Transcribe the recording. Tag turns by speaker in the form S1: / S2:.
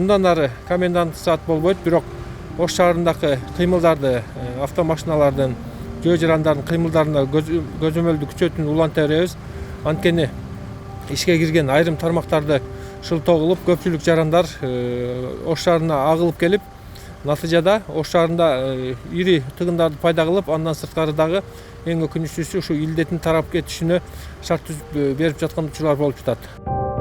S1: мындан ары коменданттык саат болбойт, бирок Ош шаарындагы кыймылдарды, автомашиналардын, жөө жарандардын кыймылдарына көзөмөлдү күчөтүүнү уланта беребиз. Анткени ишке кирген айрым тармактарды шылтоо кылып, көпчүлүк жарандар Ош шаарына агылып келип, натыйжада Ош шаарында ири тыгындарды пайда кылып, андан сырткары дагы эң өкүнүчтүүсү ушу илдеттин тарап кетишине шарт түзүп берип жаткан учурлар болуп жатат.